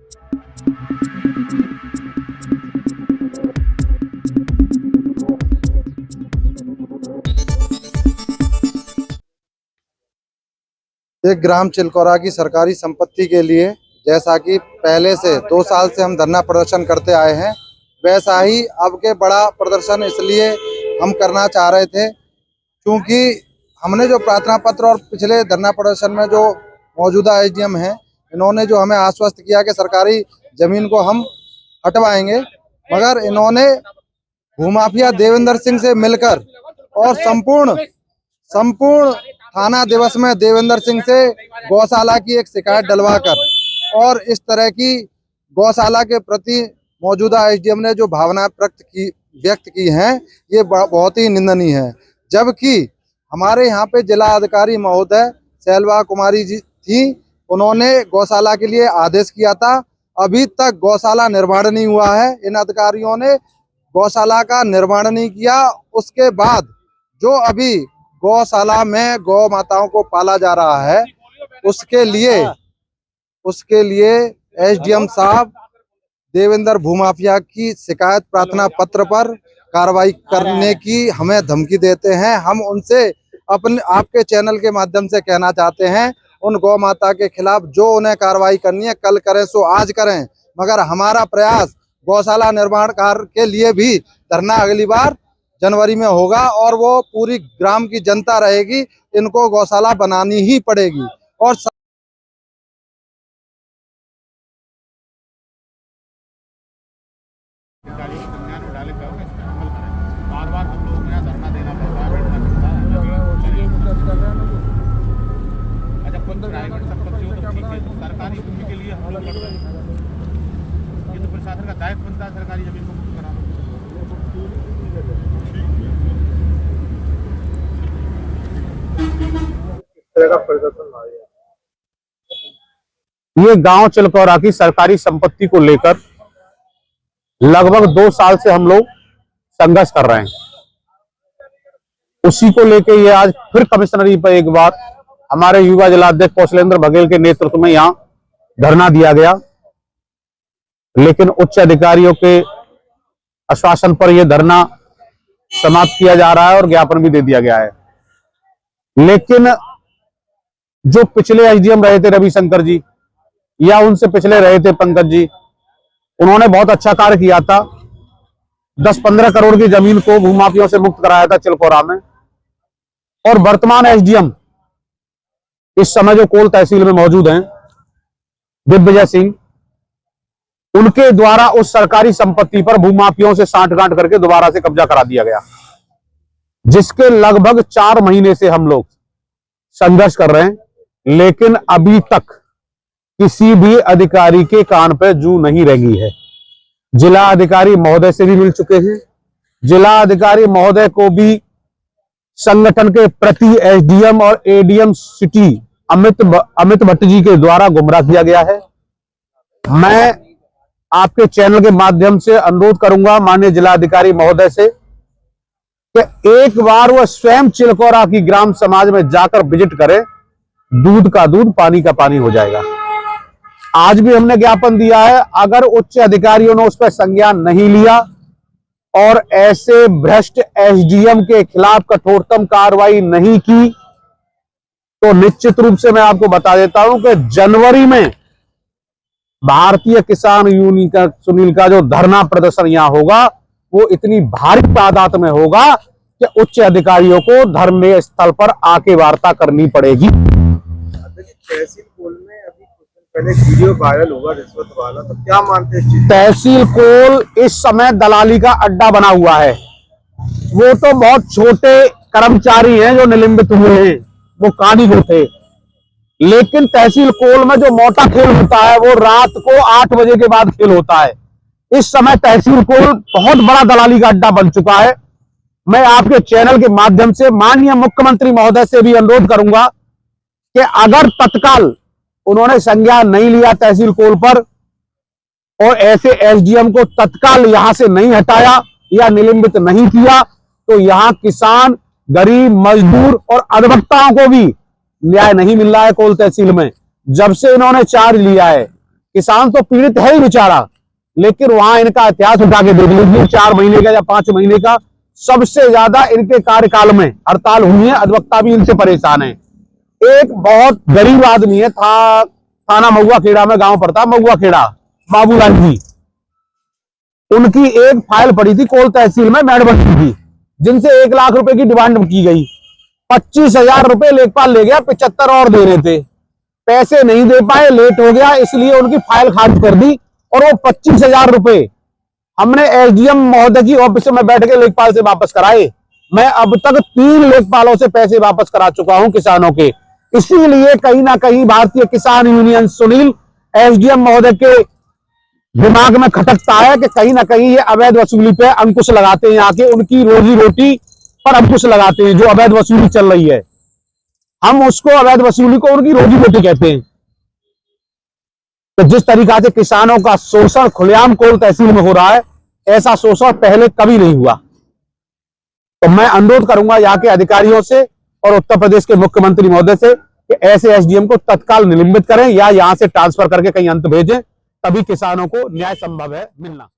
एक ग्राम चिलकोरा की सरकारी संपत्ति के लिए जैसा कि पहले से 2 साल से हम धरना प्रदर्शन करते आए हैं, वैसा ही अब के बड़ा प्रदर्शन इसलिए हम करना चाह रहे थे क्योंकि हमने जो प्रार्थना पत्र और पिछले धरना प्रदर्शन में जो मौजूदा एसडीएम हैं, इन्होंने जो हमें आश्वस्त किया कि सरकारी जमीन को हम हटवाएंगे, मगर इन्होंने भूमाफिया देवेंद्र सिंह से मिलकर और संपूर्ण थाना दिवस में देवेंद्र सिंह से गौशाला की एक शिकायत डलवाकर और इस तरह की गौशाला के प्रति मौजूदा एसडीएम ने जो भावना व्यक्त की हैं, ये बहुत ही निंदनीय है। जबकि हमारे यहाँ पे जिला अधिकारी महोदय शैलवा कुमारी जी थी, उन्होंने गौशाला के लिए आदेश किया था। अभी तक गौशाला निर्माण नहीं हुआ है। इन अधिकारियों ने गौशाला का निर्माण नहीं किया। उसके बाद जो अभी गौशाला में गौ माताओं को पाला जा रहा है, उसके लिए एसडीएम साहब देवेंद्र भूमाफिया की शिकायत प्रार्थना पत्र पर कार्रवाई करने की हमें धमकी देते हैं। हम उनसे आपके चैनल के माध्यम से कहना चाहते हैं, उन गौ माता के खिलाफ जो उन्हें कार्रवाई करनी है कल करें सो आज करें, मगर हमारा प्रयास गौशाला निर्माण कार्य के लिए भी धरना अगली बार जनवरी में होगा और वो पूरी ग्राम की जनता रहेगी, इनको गौशाला बनानी ही पड़ेगी। और बार हम लोगों को यहाँ धरना देना पड़ता है, बैठना पड़ता है। अच्छा, खुद प्राइवेट संपत्ति हो तो ठीक है, सरकारी भूमि के लिए हम लोग लड़ रहे हैं। ये तो प्रशासन का दायित्व बनता है सरकारी जमीन को मुक्त कराना। ये गांव चिलकोरा की सरकारी संपत्ति को लेकर लगभग 2 साल से हम लोग संघर्ष कर रहे हैं। उसी को लेकर ये आज फिर कमिश्नरी पर एक बार हमारे युवा जिलाध्यक्ष कौशलेंद्र बघेल के नेतृत्व में यहाँ धरना दिया गया, लेकिन उच्च अधिकारियों के आश्वासन पर यह धरना समाप्त किया जा रहा है और ज्ञापन भी दे दिया गया है। लेकिन जो पिछले एसडीएम रहे थे रविशंकर जी या उनसे पिछले रहे थे पंकज जी, उन्होंने बहुत अच्छा कार्य किया था। 10-15 करोड़ की जमीन को भूमाफियों से मुक्त कराया था चिलकोरा में। और वर्तमान एसडीएम इस समय जो कोल तहसील में मौजूद हैं, दिग्विजय सिंह, उनके द्वारा उस सरकारी संपत्ति पर भूमाफियों से सांठगांठ करके दोबारा से कब्जा करा दिया गया, जिसके लगभग 4 महीने से हम लोग संघर्ष कर रहे हैं। लेकिन अभी तक किसी भी अधिकारी के कान पर जू नहीं लगी है। जिला अधिकारी महोदय से भी मिल चुके हैं। जिला अधिकारी महोदय को भी संगठन के प्रति एसडीएम और एडीएम सिटी अमित भट्ट जी के द्वारा गुमराह किया गया है। मैं आपके चैनल के माध्यम से अनुरोध करूंगा माननीय जिलाधिकारी महोदय से कि एक बार वह स्वयं चिलकोरा की ग्राम समाज में जाकर विजिट करें। दूध का दूध, पानी का पानी हो जाएगा। आज भी हमने ज्ञापन दिया है, अगर उच्च अधिकारियों ने उस पर संज्ञान नहीं लिया और ऐसे भ्रष्ट एसडीएम के खिलाफ कठोरतम कार्रवाई नहीं की, तो निश्चित रूप से मैं आपको बता देता हूं कि जनवरी में भारतीय किसान यूनियन का सुनील का जो धरना प्रदर्शन यहां होगा, वो इतनी भारी तादाद में होगा कि उच्च अधिकारियों को धरने स्थल पर आके वार्ता करनी पड़ेगी। तहसील कोल में अभी कुछ दिन पहले वीडियो वायरल हुआ रिश्वत वाला, तो क्या मानते हैं? तहसील कोल इस समय दलाली का अड्डा बना हुआ है। वो तो बहुत छोटे कर्मचारी हैं जो निलंबित हुए हैं, वो कारीगर थे। लेकिन तहसील कोल में जो मोटा खेल होता है वो रात को 8 बजे के बाद खेल होता है। इस समय तहसील कोल बहुत बड़ा दलाली का अड्डा बन चुका है। मैं आपके चैनल के माध्यम से माननीय मुख्यमंत्री महोदय से भी अनुरोध करूंगा कि अगर तत्काल उन्होंने संज्ञान नहीं लिया तहसील कोल पर और ऐसे एसडीएम को तत्काल यहां से नहीं हटाया या निलंबित नहीं किया, तो यहां किसान, गरीब, मजदूर और अधिवक्ताओं को भी न्याय नहीं मिल रहा है। कोल तहसील में जब से इन्होंने चार्ज लिया है किसान तो पीड़ित है ही बेचारा, लेकिन वहां इनका इतिहास उठा के देख लीजिए, 4 महीने का या 5 महीने का सबसे ज्यादा इनके कार्यकाल में हड़ताल हुई है। अधिवक्ता भी इनसे परेशान है। एक बहुत गरीब आदमी है, थाना महुआ खेड़ा में गांव पड़ता है, महुआ खेड़ा, बाबूलाल जी, उनकी एक फाइल पड़ी थी कोल तहसील में मेड़बंटी की, जिनसे 1 लाख रुपए की डिमांड की गई। 25,000 रुपए लेखपाल ले गया, 75 और देने थे, पैसे नहीं दे पाए, लेट हो गया, इसलिए उनकी फाइल खारिज कर दी। और वो 25,000 रुपए हमने एसडीएम महोदय की ऑफिस में बैठ के लेखपाल से वापस कराए। मैं अब तक 3 लेखपालों से पैसे वापस करा चुका हूं किसानों के। इसीलिए कहीं ना कहीं भारतीय किसान यूनियन सुनील एसडीएम महोदय के दिमाग में खटकता है कि कहीं ना कहीं ये अवैध वसूली पे अंकुश लगाते हैं, आके उनकी रोजी रोटी पर अंकुश लगाते हैं। जो अवैध वसूली चल रही है, हम उसको अवैध वसूली को उनकी रोजी रोटी कहते हैं। तो जिस तरीका से किसानों का शोषण खुलेआम कोल तहसील में हो रहा है, ऐसा शोषण पहले कभी नहीं हुआ। तो मैं अनुरोध करूंगा यहाँ के अधिकारियों से और उत्तर प्रदेश के मुख्यमंत्री महोदय से कि ऐसे एसडीएम को तत्काल निलंबित करें या यहां से ट्रांसफर करके कहीं अंत भेजें, तभी किसानों को न्याय संभव है मिलना।